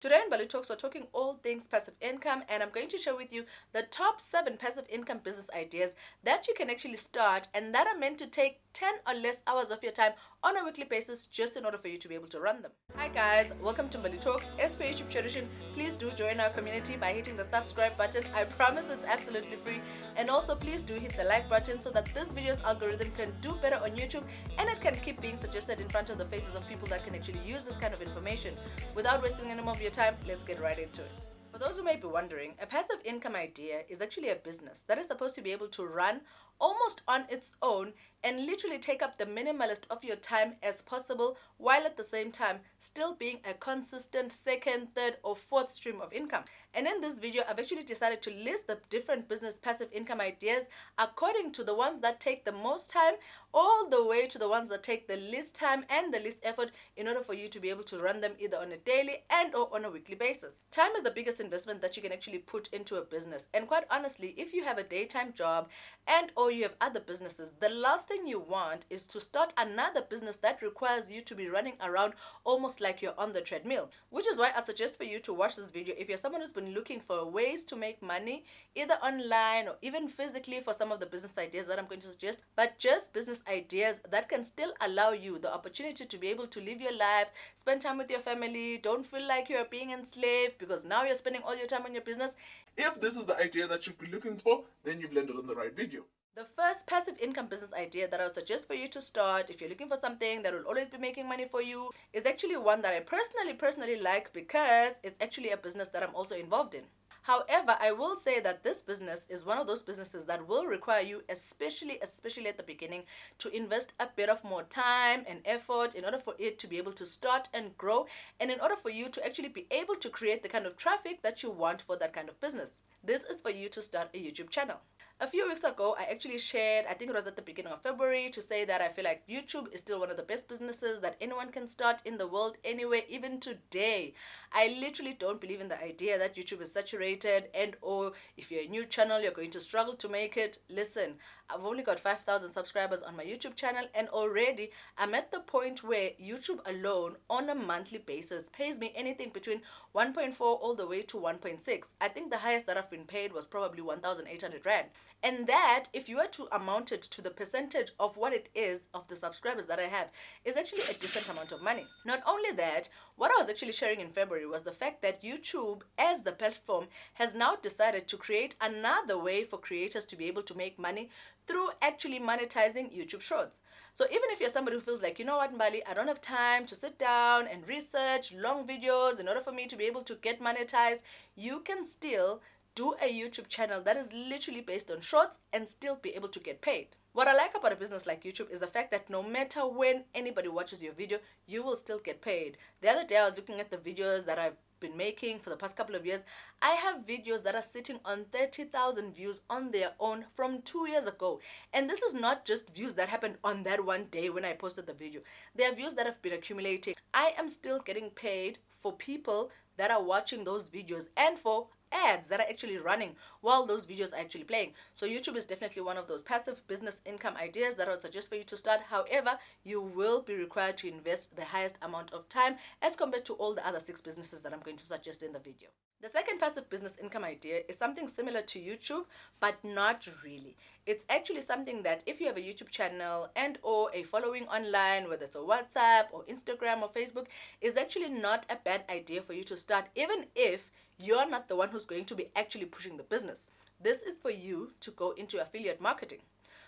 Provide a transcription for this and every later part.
Today in Mbali Talks, we're talking all things passive income, and I'm going to share with you the top 7 passive income business ideas that you can actually start and that are meant to take 10 or less hours of your time on a weekly basis just in order for you to be able to run them. Hi guys, welcome to Mbali Talks. As per YouTube tradition, please do join our community by hitting the subscribe button. I promise it's absolutely free. And also please do hit the like button so that this video's algorithm can do better on YouTube and it can keep being suggested in front of the faces of people that can actually use this kind of information. Without wasting any more of your time, let's get right into it. For those who may be wondering, a passive income idea is actually a business that is supposed to be able to run almost on its own and literally take up the minimalist of your time as possible, while at the same time still being a consistent second, third, or fourth stream of income. And in this video, I've actually decided to list the different business passive income ideas according to the ones that take the most time, all the way to the ones that take the least time and the least effort in order for you to be able to run them either on a daily and or on a weekly basis. Time is the biggest investment that you can actually put into a business. And quite honestly, if you have a daytime job and or you have other businesses, the last thing you want is to start another business that requires you to be running around almost like you're on the treadmill. Which is why I suggest for you to watch this video if you're someone who's been looking for ways to make money either online or even physically for some of the business ideas that I'm going to suggest, but just business ideas that can still allow you the opportunity to be able to live your life, spend time with your family, don't feel like you're being enslaved because now you're spending all your time on your business. If this is the idea that you've been looking for, then you've landed on the right video. The first passive income business idea that I would suggest for you to start if you're looking for something that will always be making money for you is actually one that I personally like because it's actually a business that I'm also involved in. However, I will say that this business is one of those businesses that will require you, especially at the beginning, to invest a bit of more time and effort in order for it to be able to start and grow, and in order for you to actually be able to create the kind of traffic that you want for that kind of business. This is for you to start a YouTube channel. A few weeks ago, I actually shared, I think it was at the beginning of February, to say that I feel like YouTube is still one of the best businesses that anyone can start in the world anyway, even today. I literally don't believe in the idea that YouTube is saturated and or if you're a new channel, you're going to struggle to make it. Listen, I've only got 5,000 subscribers on my YouTube channel and already I'm at the point where YouTube alone on a monthly basis pays me anything between 1.4 all the way to 1.6. I think the highest that I've been paid was probably 1,800 Rand. And that, if you were to amount it to the percentage of what it is of the subscribers that I have, is actually a decent amount of money. Not only that, what I was actually sharing in February was the fact that YouTube, as the platform, has now decided to create another way for creators to be able to make money through actually monetizing YouTube Shorts. So even if you're somebody who feels like, you know what, Mbali, I don't have time to sit down and research long videos in order for me to be able to get monetized, you can still do a YouTube channel that is literally based on shorts and still be able to get paid. What I like about a business like YouTube is the fact that no matter when anybody watches your video, you will still get paid. The other day I was looking at the videos that I've been making for the past couple of years. I have videos that are sitting on 30,000 views on their own from 2 years ago. And this is not just views that happened on that one day when I posted the video. They are views that have been accumulating. I am still getting paid for people that are watching those videos and for ads that are actually running while those videos are actually playing. So YouTube is definitely one of those passive business income ideas that I would suggest for you to start. However, you will be required to invest the highest amount of time as compared to all the other 6 businesses that I'm going to suggest in the video. The second passive business income idea is something similar to YouTube, but not really. It's actually something that if you have a YouTube channel and or a following online, whether it's a WhatsApp or Instagram or Facebook, is actually not a bad idea for you to start, even if you're not the one who's going to be actually pushing the business. This is for you to go into affiliate marketing.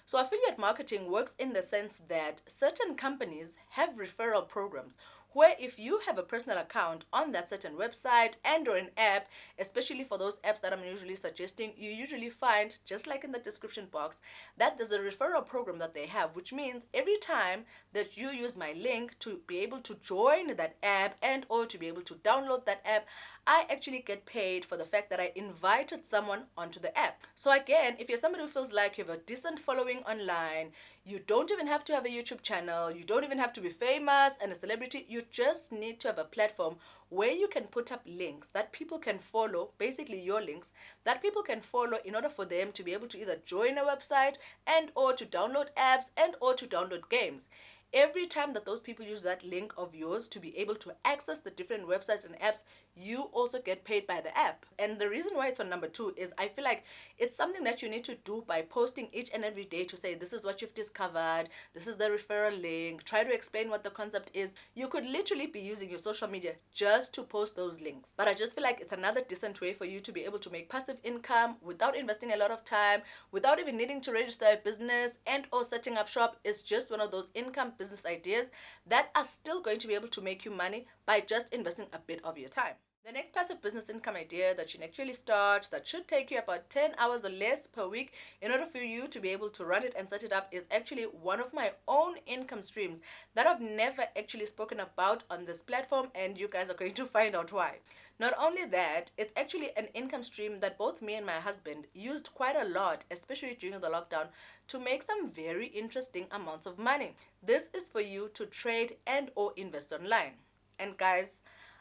So affiliate marketing works in the sense that certain companies have referral programs where if you have a personal account on that certain website and or an app, especially for those apps that I'm usually suggesting, you usually find, just like in the description box, that there's a referral program that they have, which means every time that you use my link to be able to join that app and or to be able to download that app, I actually get paid for the fact that I invited someone onto the app. So again, if you're somebody who feels like you have a decent following online, you don't even have to have a YouTube channel, you don't even have to be famous and a celebrity, you just need to have a platform where you can put up links that people can follow, basically your links, that people can follow in order for them to be able to either join a website and or to download apps and or to download games. every time that those people use that link of yours to be able to access the different websites and apps, you also get paid by the app. And the reason why it's on number 2 is I feel like it's something that you need to do by posting each and every day to say, this is what you've discovered, this is the referral link, try to explain what the concept is. You could literally be using your social media just to post those links. But I just feel like it's another decent way for you to be able to make passive income without investing a lot of time, without even needing to register a business and or setting up shop. It's just one of those income business ideas that are still going to be able to make you money by just investing a bit of your time. The next passive business income idea that you can actually start, that should take you about 10 hours or less per week in order for you to be able to run it and set it up, is actually one of my own income streams that I've never actually spoken about on this platform, and you guys are going to find out why. Not only that, it's actually an income stream that both me and my husband used quite a lot, especially during the lockdown, to make some very interesting amounts of money. This is for you to trade and or invest online. And guys,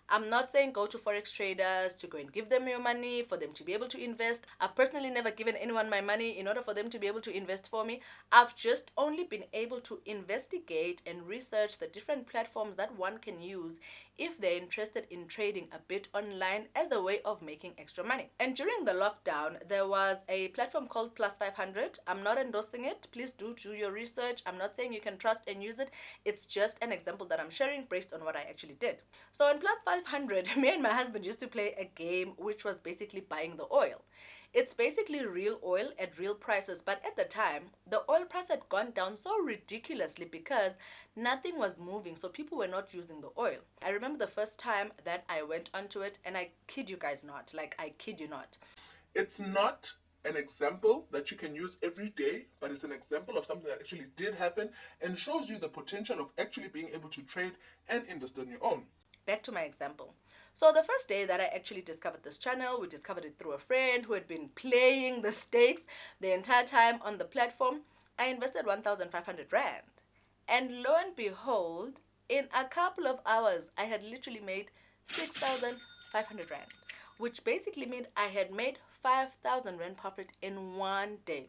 I'm not saying go to forex traders to go and give them your money for them to be able to invest. I've personally never given anyone my money in order for them to be able to invest for me. I've just only been able to investigate and research the different platforms that one can use if they're interested in trading a bit online as a way of making extra money. And during the lockdown, there was a platform called Plus 500. I'm not endorsing it. Please do your research. I'm not saying you can trust and use it. It's just an example that I'm sharing based on what I actually did. So in Plus 500, me and my husband used to play a game which was basically buying the oil. It's basically real oil at real prices, but at the time, the oil price had gone down so ridiculously because nothing was moving, so people were not using the oil. I remember the first time that I went onto it, and I kid you guys not, like I kid you not. It's not an example that you can use every day, but it's an example of something that actually did happen and shows you the potential of actually being able to trade and invest on your own. Back to my example. So the first day that I actually discovered this channel, we discovered it through a friend who had been playing the stakes the entire time on the platform. I invested 1,500 Rand. And lo and behold, in a couple of hours, I had literally made 6,500 Rand, which basically meant I had made 5,000 Rand profit in one day.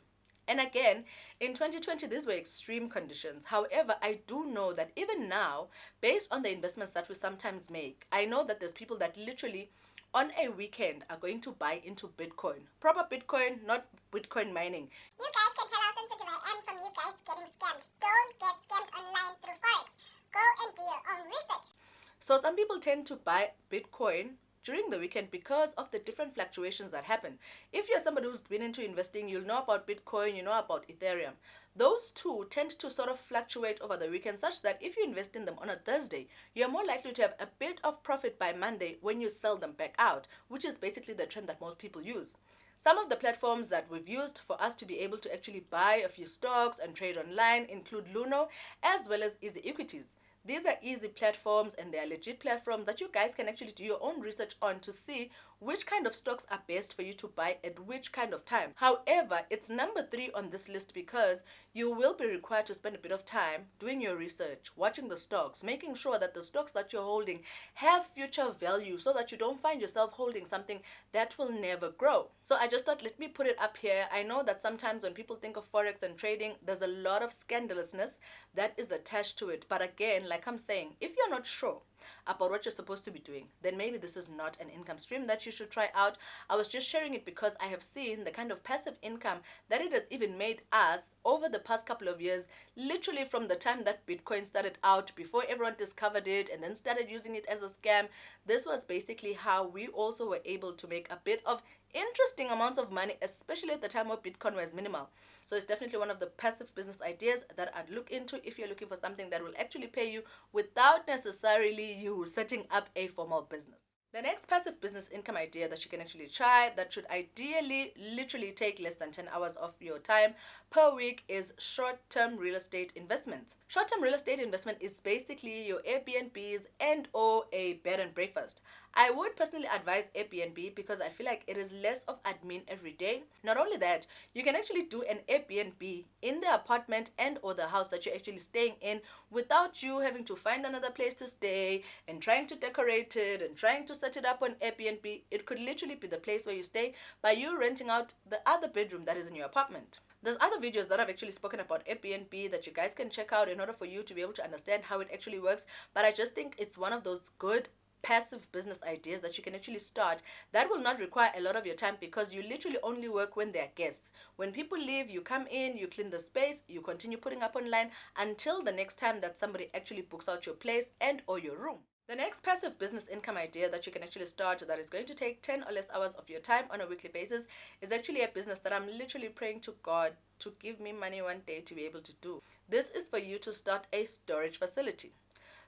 And again, in 2020, these were extreme conditions. However, I do know that even now, based on the investments that we sometimes make, I know that there's people that literally on a weekend are going to buy into Bitcoin. Proper Bitcoin, not Bitcoin mining. You guys can tell how sensitive I am from you guys getting scammed. Don't get scammed online through Forex. Go and do your own research. So some people tend to buy Bitcoin during the weekend because of the different fluctuations that happen. If you're somebody who's been into investing, you'll know about Bitcoin, you know about Ethereum. Those two tend to sort of fluctuate over the weekend, such that if you invest in them on a Thursday, you're more likely to have a bit of profit by Monday when you sell them back out, which is basically the trend that most people use. Some of the platforms that we've used for us to be able to actually buy a few stocks and trade online include Luno as well as Easy Equities. These are easy platforms and they are legit platforms that you guys can actually do your own research on to see which kind of stocks are best for you to buy at which kind of time. However, it's number 3 on this list because you will be required to spend a bit of time doing your research, watching the stocks, making sure that the stocks that you're holding have future value so that you don't find yourself holding something that will never grow. So I just thought, let me put it up here. I know that sometimes when people think of Forex and trading, there's a lot of scandalousness that is attached to it. But again, like I'm saying, if you're not sure about what you're supposed to be doing, then maybe this is not an income stream that you should try out. I was just sharing it because I have seen the kind of passive income that it has even made us over the past couple of years, literally from the time that Bitcoin started out, before everyone discovered it and then started using it as a scam. This was basically how we also were able to make a bit of interesting amounts of money, especially at the time where Bitcoin was minimal. So it's definitely one of the passive business ideas that I'd look into if you're looking for something that will actually pay you without necessarily you setting up a formal business. The next passive business income idea that you can actually try, that should ideally literally take less than 10 hours of your time per week, is short-term real estate investments. Short-term real estate investment is basically your Airbnbs and or a bed and breakfast. I would personally advise Airbnb because I feel like it is less of admin every day. Not only that, you can actually do an Airbnb in the apartment and or the house that you're actually staying in without you having to find another place to stay and trying to decorate it and trying to set it up on Airbnb. It could literally be the place where you stay by you renting out the other bedroom that is in your apartment. There's other videos that I've actually spoken about Airbnb that you guys can check out in order for you to be able to understand how it actually works. But I just think it's one of those good passive business ideas that you can actually start that will not require a lot of your time, because you literally only work when there are guests. When people leave, you come in, you clean the space, you continue putting up online until the next time that somebody actually books out your place and or your room. The next passive business income idea that you can actually start that is going to take 10 or less hours of your time on a weekly basis is actually a business that I'm literally praying to God to give me money one day to be able to do. This is for you to start a storage facility.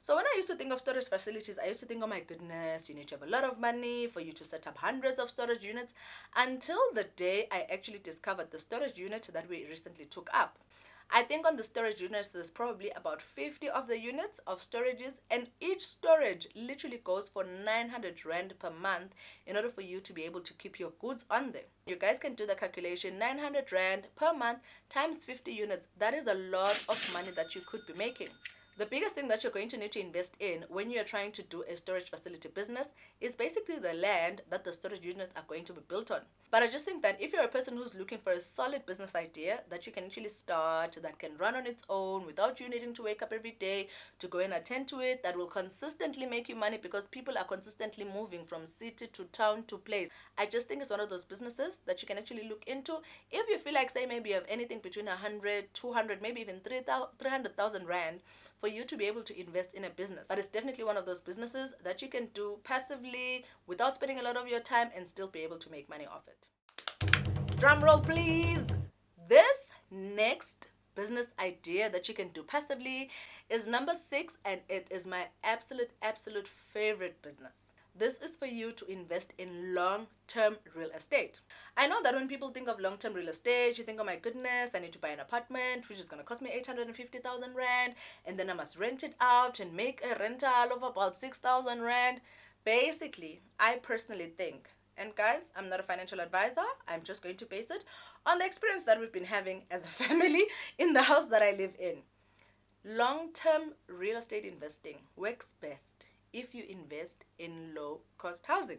So when I used to think of storage facilities, I used to think, oh my goodness, you need to have a lot of money for you to set up hundreds of storage units, until the day I actually discovered the storage unit that we recently took up. I think on the storage units, there's probably about 50 of the units of storages, and each storage literally goes for 900 Rand per month in order for you to be able to keep your goods on there. You guys can do the calculation, 900 Rand per month times 50 units. That is a lot of money that you could be making. The biggest thing that you're going to need to invest in when you're trying to do a storage facility business is basically the land that the storage units are going to be built on. But I just think that if you're a person who's looking for a solid business idea that you can actually start, that can run on its own without you needing to wake up every day to go and attend to it, that will consistently make you money because people are consistently moving from city to town to place, I just think it's one of those businesses that you can actually look into. If you feel like, say, maybe you have anything between 100, 200, maybe even 300,000 Rand for you to be able to invest in a business. But it's definitely one of those businesses that you can do passively without spending a lot of your time and still be able to make money off it. Drum roll, please. This next business idea that you can do passively is number 6, and it is my absolute favorite business. This is for you to invest in long-term real estate. I know that when people think of long-term real estate, you think, oh my goodness, I need to buy an apartment, which is going to cost me 850,000 Rand, and then I must rent it out and make a rental of about 6,000 Rand. Basically, I personally think, and guys, I'm not a financial advisor, I'm just going to base it on the experience that we've been having as a family in the house that I live in. Long-term real estate investing works best if you invest in low-cost housing.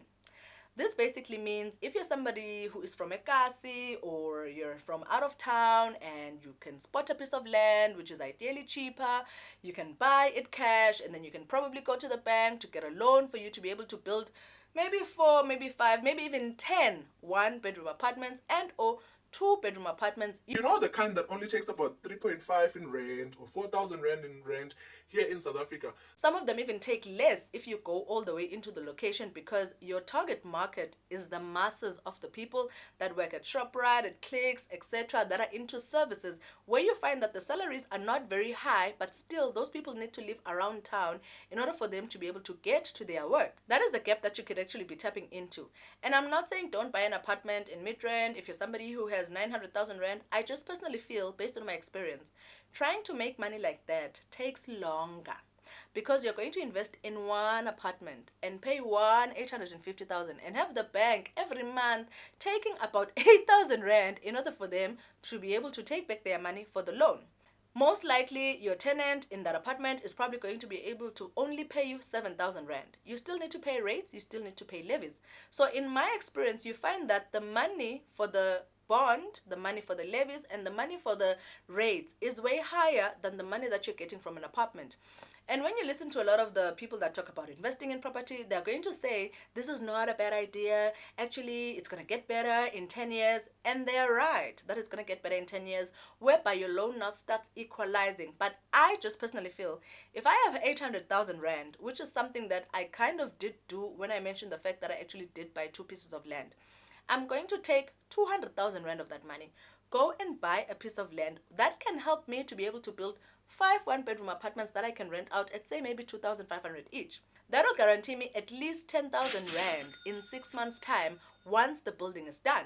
This basically means if you're somebody who is from Ekasi or you're from out of town and you can spot a piece of land which is ideally cheaper, you can buy it cash, and then you can probably go to the bank to get a loan for you to be able to build maybe 4, maybe 5, maybe even 10 one-bedroom apartments and or 2-bedroom apartments. You know, the kind that only takes about 3.5 in rent or 4,000 Rand in rent here in South Africa. Some of them even take less if you go all the way into the location, because your target market is the masses of the people that work at ShopRite, at Clicks, etc., that are into services, where you find that the salaries are not very high, but still those people need to live around town in order for them to be able to get to their work. That is the gap that you could actually be tapping into. And I'm not saying don't buy an apartment in Midrand if you're somebody who has 900,000 Rand. I just personally feel, based on my experience, trying to make money like that takes longer, because you're going to invest in one apartment and pay 850,000 and have the bank every month taking about 8,000 Rand in order for them to be able to take back their money for the loan. Most likely, your tenant in that apartment is probably going to be able to only pay you 7,000 Rand. You still need to pay rates, you still need to pay levies. So in my experience, you find that the money for the bond, the money for the levies, and the money for the rates is way higher than the money that you're getting from an apartment. And when you listen to a lot of the people that talk about investing in property, they're going to say, this is not a bad idea. Actually, it's going to get better in 10 years. And they're right, that it's going to get better in 10 years, whereby your loan now starts equalizing. But I just personally feel, if I have 800,000 Rand, which is something that I kind of did do when I mentioned the fact that I actually did buy 2 pieces of land, I'm going to take 200,000 Rand of that money, go and buy a piece of land that can help me to be able to build 5 one-bedroom apartments that I can rent out at, say, maybe 2,500 each. That will guarantee me at least 10,000 Rand in 6 months' time once the building is done.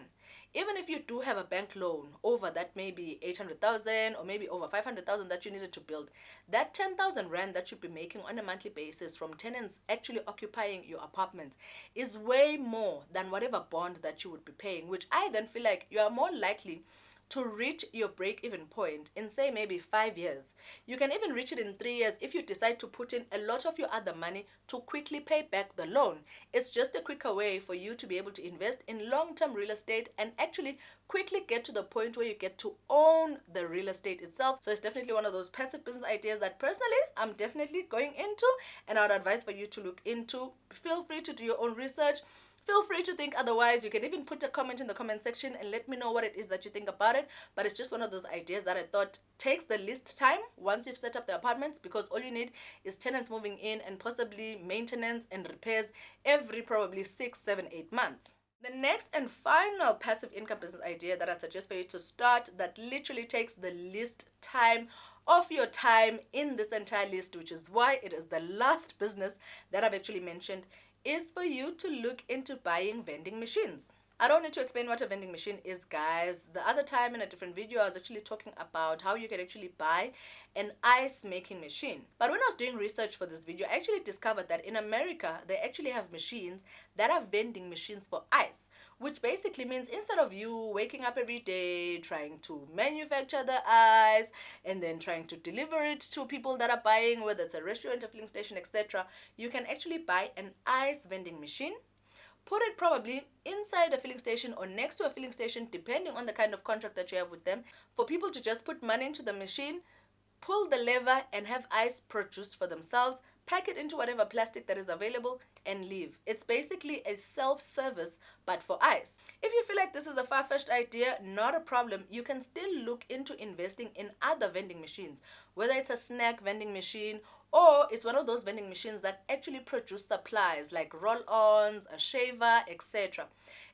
Even if you do have a bank loan over that maybe 800,000 or maybe over 500,000 that you needed to build, that 10,000 Rand that you'd be making on a monthly basis from tenants actually occupying your apartment is way more than whatever bond that you would be paying, which I then feel like you are more likely to reach your break-even point in, say, maybe 5 years. You can even reach it in 3 years if you decide to put in a lot of your other money to quickly pay back the loan. It's just a quicker way for you to be able to invest in long-term real estate and actually quickly get to the point where you get to own the real estate itself. So it's definitely one of those passive business ideas that personally I'm definitely going into, and I would advise for you to look into. Feel free to do your own research. Feel free to think otherwise. You can even put a comment in the comment section and let me know what it is that you think about it. But it's just one of those ideas that I thought takes the least time once you've set up the apartments, because all you need is tenants moving in and possibly maintenance and repairs every probably 6, 7, 8 months. The next and final passive income business idea that I suggest for you to start, that literally takes the least time of your time in this entire list, which is why it is the last business that I've actually mentioned, is for you to look into buying vending machines. I don't need to explain what a vending machine is, guys. The other time in a different video, I was actually talking about how you can actually buy an ice making machine. But when I was doing research for this video, I actually discovered that in America, they actually have machines that are vending machines for ice, which basically means instead of you waking up every day trying to manufacture the ice and then trying to deliver it to people that are buying, whether it's a restaurant, a filling station, etc., you can actually buy an ice vending machine, put it probably inside a filling station or next to a filling station, depending on the kind of contract that you have with them, for people to just put money into the machine, pull the lever and have ice produced for themselves, pack it into whatever plastic that is available and leave. It's basically a self-service but for ice. If you feel like this is a far-fetched idea, not a problem. You can still look into investing in other vending machines, whether it's a snack vending machine or it's one of those vending machines that actually produce supplies like roll-ons, a shaver, etc.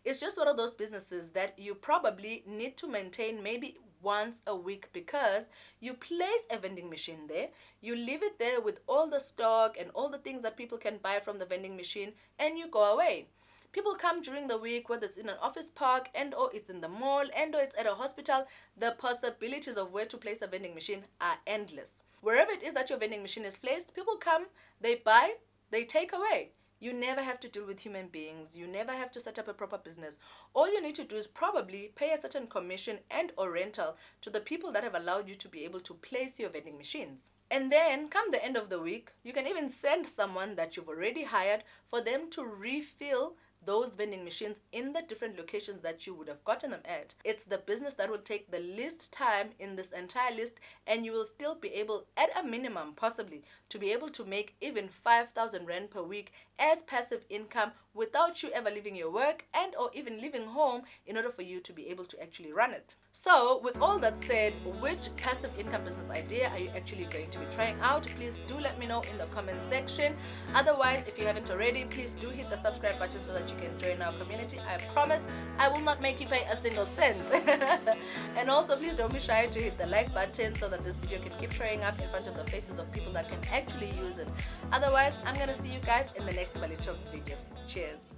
It's just one of those businesses that you probably need to maintain maybe once a week, because you place a vending machine there, you leave it there with all the stock and all the things that people can buy from the vending machine, and you go away. People come during the week, whether it's in an office park and or it's in the mall and or it's at a hospital. The possibilities of where to place a vending machine are endless. Wherever it is that your vending machine is placed, people come, they buy, they take away. You never have to deal with human beings. You never have to set up a proper business. All you need to do is probably pay a certain commission and or rental to the people that have allowed you to be able to place your vending machines. And then come the end of the week, you can even send someone that you've already hired for them to refill those vending machines in the different locations that you would have gotten them at. It's the business that will take the least time in this entire list, and you will still be able, at a minimum possibly, to be able to make even 5,000 Rand per week as passive income without you ever leaving your work and or even leaving home in order for you to be able to actually run it. So with all that said, which passive income business idea are you actually going to be trying out? Please do let me know in the comment section. Otherwise, if you haven't already, please do hit the subscribe button so that you can join our community. I promise I will not make you pay a single cent. And also, please don't be shy to hit the like button so that this video can keep showing up in front of the faces of people that can actually use it. Otherwise, I'm gonna see you guys in the next Mbali Talks video. Cheers.